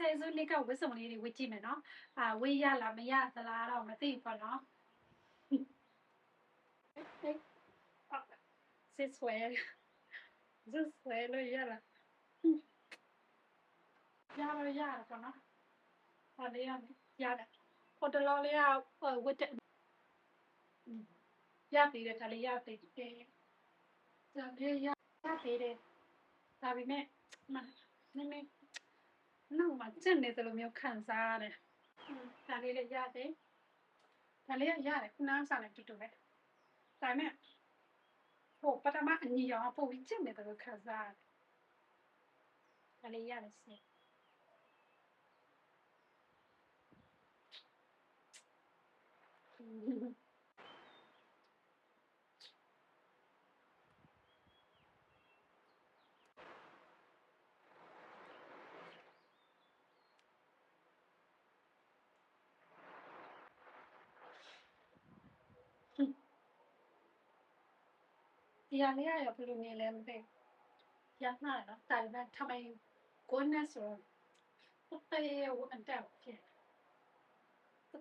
လေဆိုလေးကဝစ်စုံလေးတွေဝစ်ကြည့်မယ်နော်ဝေးရလားမရသလားတော့မသိဘူးပေါ့နော်စစ်ဆွဲလို့ရလားရတော့ရတယ်ပေါ့နော်ဒါလေးရတယ်ဟိုတလောလေးကဝစ်တဲ့ရသေးတယ်ဒါလေးရသေးတယ်ဒါလေးရသေးတယ်ဒါပေမဲ့နည်းနည်းနောက်မှကျက်နေတယ်လို့မျိုးခံစားရတယ်ဒါလေးလည်းရတယ်ဒါလေးရတယ်ခုနကစားနေတူတူပဲဒါပေမဲ့ဟိုပထမအညီအောင်ပို့ပြီးကျက်နေတယ်လို့ခံစားရတယ်ဒါလေးရတယ်စေဒီဟာလေးရဘယ်လိုနေလဲမသိရမှားနော်ဒါပေမဲ့ทำไมကိုနဲ့ဆိုတော့တရေဝအတက်ဖြစ်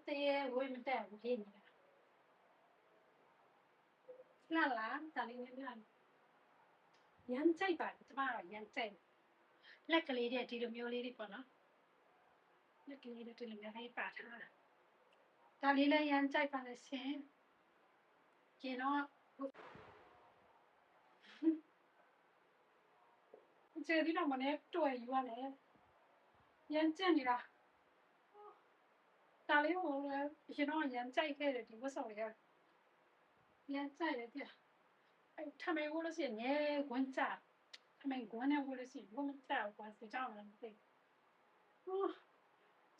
တရေဝမတက်ဘူးဖြစ်နေတာလားဒါလေးနဲ့ရမ်းကြိုက်ပါကျမတော့ရမ်းကြိုက်လက်ကလေးတဲ့ဒီလိုမျိုးလေးတွေပေါ့နော်လက်ကလေးတဲ့ဒီလိုမျိုးလေးပါထားတာဒါလေးလည်းရမ်းကြိုက်ပါလေရှင်ကျင်တော့ကျေဒီတော့မနေ့တွေ့ယူရတယ်ရမ်းကြက်နေတာဒါလေးဟိုလည်းရှင်တော့ရမ်းကြိုက်ခဲ့တယ်ဒီဝတ်ဆောင်လေးရမ်းကြိုက်တယ်ပြทำไมဝလို့ရှိရင်ငယ်ဝင်ကြทำไมဝင်နေဝလို့ရှိရင်ဝင်ကြကွာစကြောင်းလည်းမသိ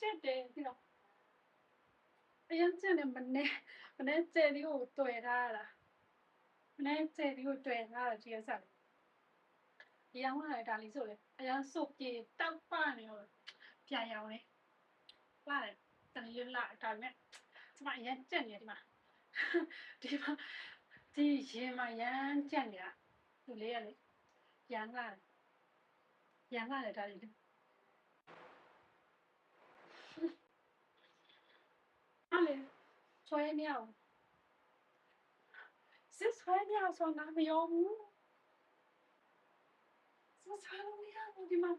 ကြက်တယ်ဒီတော့အရင်ကျနေမနေ့ကျယ်ဒီကိုတွေ့ထားတာမနေ့ကျယ်ဒီကိုတွေ့ထားတာဒီရစားဒီအောင်လာဒါလေးဆိုလေအရင်စုပ်ပြေတောက်ပနေရောပြန်ရောင်းလေလာတယ်တန်ရလာဒါနဲ့ကျမအရင်ကျက်နေဒီမှာဒီရင်မှာရမ်းကျက်နေတာသူလေးရလေရမ်းလာတယ်ဒါလေးအဲ့လေဆွဲမြောက်စစ်ဆွဲမြောက်ဆိုနာမရောဘူးစစ်ဆွဲမြောက်ဒီမှာ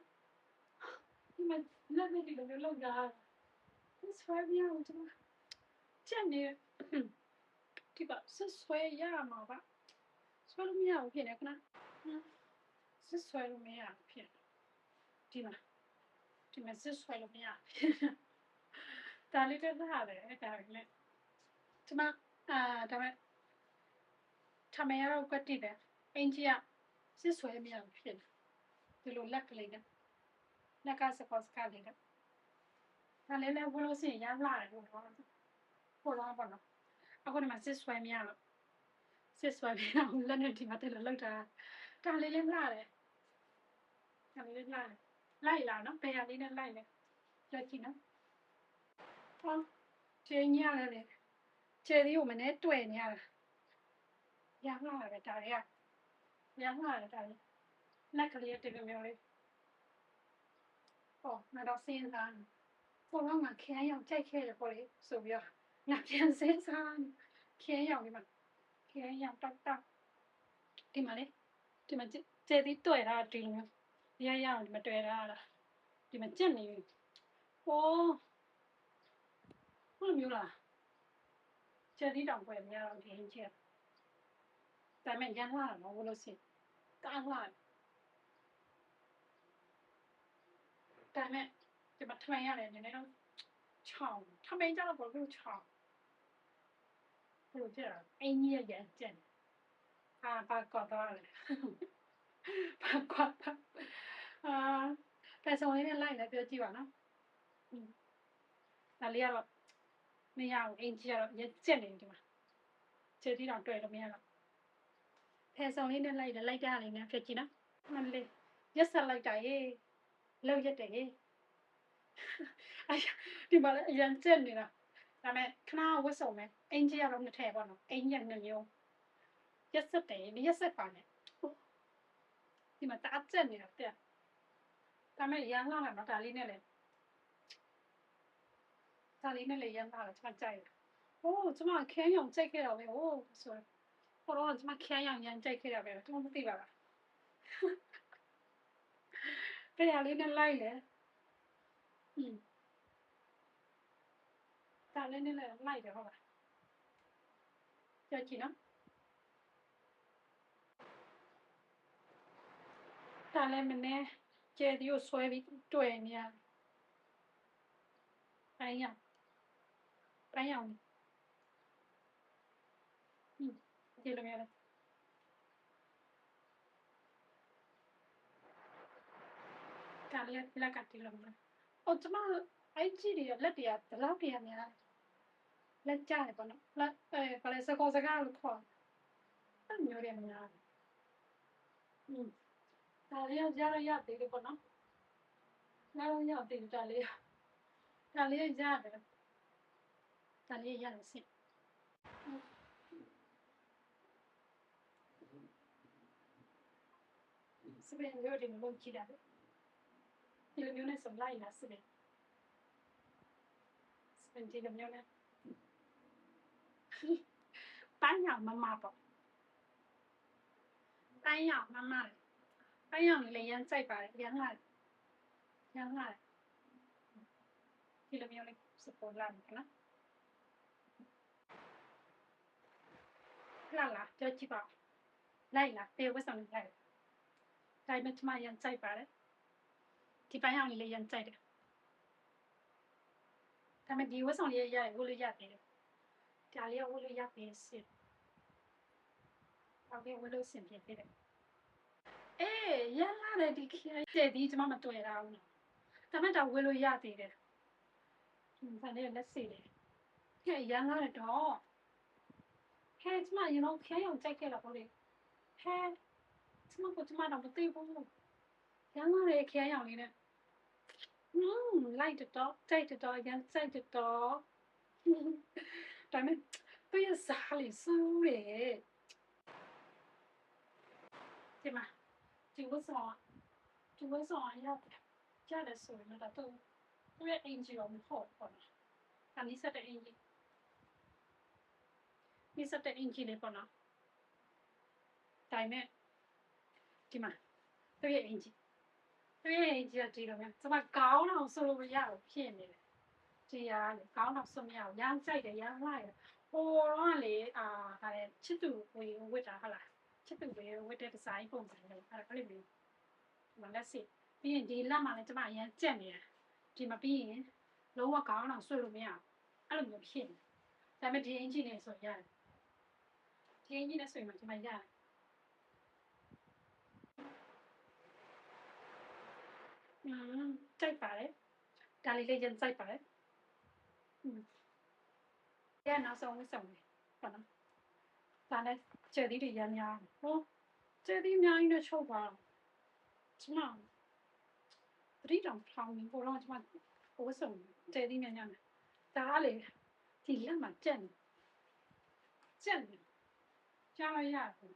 လက်နဲ့ဒီလိုမျိုးလောက်တာစစ်ဆွဲမြောက်ဒီမှာကျက်နေဒီပါစစ်ဆွဲရမှာပါဆွဲလို့မရဘူးဖြစ်နေခဏစစ်ဆွဲလို့မရဖြစ်ဒီမှာစစ်ဆွဲလို့မရဒါလေးတက်ထားတယ်ဒါလည်းဒီမှာဒါမဲ့ထမရတော့ကတိတယ်အင်ကြီးကစစ်ဆွဲမရဘူးဖြစ်ဒီလိုလက်ကလေးနဲ့လက်ကစကောစကလေးနဲ့ဒါလည်းဘလို့စင်ရလာတယ်လို့တော့ပေါ်လာပါတော့အခုဒီမှာစစ်ဆွဲမရတော့စစ်ဆွဲမရအောင်လက်နဲ့ဒီမှာတက်လောက်တာဒါလေးလည်းလာတယ်ဒါလေးလည်းလာတယ်လိုက်လာနော်ဘယ်ဟာလေးနဲ့လိုက်လဲလက်ကြည့်နော်ဟောကျင်းရရတယ်ကျဲဒီကိုမနဲ့တွေ့နေရတာရလာတယ်ဒါလေးရလာတယ်ဒါလေးလက်ကလေးတက်မျိုးလေးဟောငါတော့စဉ်းစားပေါ်တော့ငါခဲရောက်ကြိုက်ခဲ့တယ်ပေါ့လေဆိုပြီးတော့ငါပြန်စဉ်းစားခဲရောက်ဒီမှာခဲရောက်တောက်ဒီမှာလေဒီမှာကျဲဒီတွေ့တာဒီလိုမျိုးရအောင်ဒီမှာတွေ့တာလားဒီမှာကျက်နေပြီဟောဟုတ်မျိုးလားကျဲဒီတောင်ပွဲမရတော့ဒီရင်ချက်ဒါမဲ့ရန်လာတော့ဘလို့စင်တောင်းလာဒါမဲ့ဒီမှာထမင်းရတယ်နည်းနည်းတော့ချောင်းထမင်းကြတော့ဘလို့ချောင်းဘလို့ကြအင်းကြီးရကျက်ဘာကောတော့လဲဘာကောပဲဆောင်လေးနဲ့လိုက်လည်းပြောကြည့်ပါနော်ဒါလေးကတော့မရဘူးအင်ကြီးကတော့ရက်ကျက်နေဒီမှာခြေတီတော့တွေ့လို့မရတော့ဖယ်ဆောင်လေးနဲ့လိုက်တာလေးနဲ့ဖြစ်ကြည့်နော်မလေးရက်ဆက်လိုက်တာရေလောက်ရက်တယ်ရေဒီမှာလည်းအရင်ကျက်နေတာဒါမဲ့ခဏဝတ်စုံမယ်အင်ကြီးကတော့နှစ်ထည့်ပေါ့နော်အင်ကြီးနှစ်မျိုးရက်ဆက်တယ်ရက်ဆက်ပါနဲ့ဒီမှာတအားကျက်နေတာတဲ့ဒါမဲ့ရမ်းလာတော့ဒါလေးနဲ့လေ ဒါလေးနဲ့လေရမ်းလာတယ်ကျမကြိုက်တယ်။အိုးကျမခန်းရောင်ကြိုက်ခဲ့တာပဲ။အိုးဆိုတော့ကျမခန်းရောင်ရမ်းကြိုက်ခဲ့တာပဲ။ကျမမသိပါလား။တရားလေးနဲ့လိုက်လေ။ဒါလေးနဲ့လိုက်တယ်ဟုတ်လား။ကြောက်ကြည့်နော်။ဒါလည်းမနဲ့ကျဲဒီကိုဆွဲပြီးတွေ့နေရ။ပိုင်းရောင်ဒီလိုမျိုးလေဒါလေးလက်ကဒီလိုမျိုးအော်ကျမအဲ့ကြည့်ရလက်တရဘယ်လောက်တရများလက်ကြတယ်ပေါ့နော်လက်ဘာလဲစကောစကားလို့ခေါ်အဲ့မျိုးတွေများဒါလေးရရသေးတယ်ပေါ့နော်ရသေးတယ်ဒါလေးရတယ်ဒါလေးရတယ်စင်စပင်မျိုးတွေမလုပ်ကြည့်တာလေဒီလိုမျိုးနဲ့စလိုက်လာစပင်ဒီလိုမျိုးနဲ့ပိုင်းရောင်မမပေါ့ပိုင်းရောင်မမလေပိုင်းရောင်လေးရမ်းကြိုက်ပါတယ်ရမ်းလာဒီလိုမျိုးလေးစပေါ်လာတယ်နော်လာကြောက်ကြည့်ပါလိုက်လာတေဝတ်ဆောင်လိုက်ဒါပေမဲ့ကျမရမ်းကြိုက်ပါတယ်ဒီပိုင်းရောင်လေးရမ်းကြိုက်တယ်ဒါပေမဲ့ဒီဝတ်ဆောင်လေးရဝတ်လို့ရတယ်ဒါလေးဝတ်လို့ရတယ်စစ်ဟုတ်ကဲ့ဝတ်လို့စင်ပြတယ်အေးရလာတယ်ဒီခဲဒီကျမမတွေ့တာဘူးဒါပေမဲ့ဒါဝတ်လို့ရသေးတယ်ဒါလေးလက်စီတယ်ခဲရလာတယ်တော့ခဲကျမခဲရောင်ကြိုက်ခဲ့တာပေါ့လေခဲကျမတော့မသိဘူးရလာတယ်ခဲရောင်လေးနဲ့လိုက်တော့ကြိုက်တော့ရမ်းကြိုက်တော့ဒါပေမဲ့သူရဲ့စားလေးစူးတယ်ဒီမှာဒီဝတ်ဆောင်ရတယ်ဆိုရင်တော့သူ့ရဲ့အင်ဂျီရောမဟုတ်ပေါ့နော်ဒါနိစတဲ့အင်ဂျီလေးပေါ့နော်ဒါပေမဲ့ဒီမှာသူ့ရဲ့အင်ဂျီကဒီလိုမျိုးကျမကောင်းအောင်ဆိုလို့မရဘူးဖြစ်နေတယ်ဒီရလေကောင်းအောင်ဆိုမရဘူးရမ်းကြိုက်တယ်ရမ်းလိုက်တယ်ဟိုတော့လေဒါလေချစ်သူဝစ်တာဟုတ်လားချစ်သူဝစ်တဲ့ဒီဇိုင်းပုံစံမျိုးအဲ့လိုမျိုးဒီမှာလက်စစ်ပြီးရင်ဒီလက်မှာလည်းကျမအရင်ကြက်နေတယ်ဒီမှာပြီးရင်လုံးဝကောင်းအောင်ဆွဲလို့မရဘူးအဲ့လိုမျိုးဖြစ်နေဒါပေမဲ့ဒီအင်ဂျင်နဲ့ဆိုရတယ်ဒီအင်ဂျင်နဲ့ဆိုရင်ကျမရတယ်ကြိုက်ပါတယ်ဒါလေးလေးရင်ကြိုက်ပါတယ်ရနောက်ဆုံးဝတ်ဆောင်တယ်ဟုတ်နော်ဒါလည်းကျဲသီးတွေရမ်းများဟိုကျဲသီးအများကြီးနဲ့ချုပ်ပါကျမသတိတောင်ထောင်းပြီးပေါ်တော့ကျမဝတ်ဆောင်ကျဲသီးများများနဲ့ဒါကလေဒီလက်မှာကြက်နေကြားလို့ရတယ်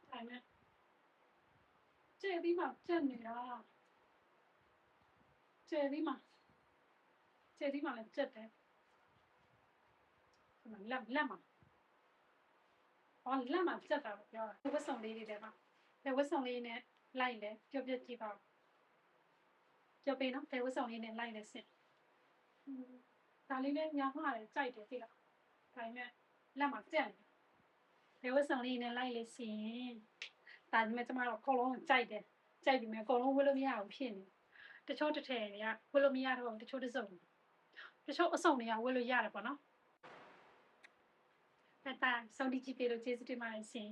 ဒါပေမဲ့ကျဲသီးမှာကြက်နေတာကျဲသီးမှာလည်းကြက်တယ်လက်မှာလက်မှာကြက်တာလို့ပြောတာဝတ်ဆောင်လေးတွေထဲမှာဝတ်ဆောင်လေးနဲ့လိုက်လဲပြောပြကြည့်ပါပြောပေးနော်ဝတ်ဆောင်လေးနဲ့လိုက်လဲစစ်ဒါလေးလည်းညာမှာလည်းကြိုက်တယ်သိလားဒါပေမဲ့လက်မှာကြက်တယ်ဝတ်ဆောင်လေးနဲ့လိုက်လဲစင်ဒါပေမဲ့ကျမတို့အကုန်လုံးကြိုက်တယ်ကြိုက်ပြီမဲ့အကုန်လုံးဝတ်လို့မရဘူးဖြစ်နေတချို့တစ်ထည်တွေကဝတ်လို့မရတော့တချို့တစ်စုံတချို့အစုံတွေကဝတ်လို့ရတယ်ပေါ့နော်ဒါစောင့်ကြည့်ပေးလို့ကျေးဇူးတင်ပါတယ်ရှင်